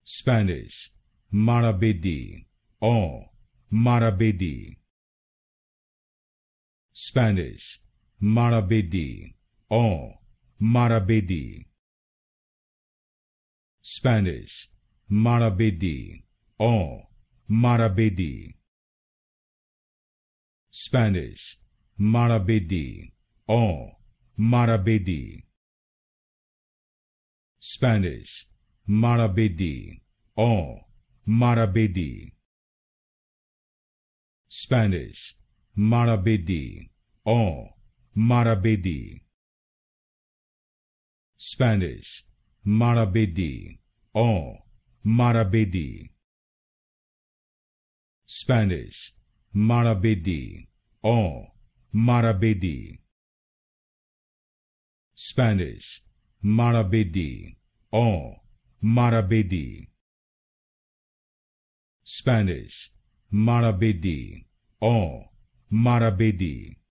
Spanish, Maravedi, o Maravedi. Spanish, Maravedi, o Maravedi. Spanish, Maravedi, o Maravedi. Spanish, Maravedi, o Maravedi. Spanish, Maravedi, o Maravedi. Spanish, Maravedi, o Maravedi. Spanish, Maravedi, o Maravedi. Spanish, Maravedi, o Maravedi. Spanish, Maravedi, o Maravedi. Spanish, Maravedi, o Maravedi.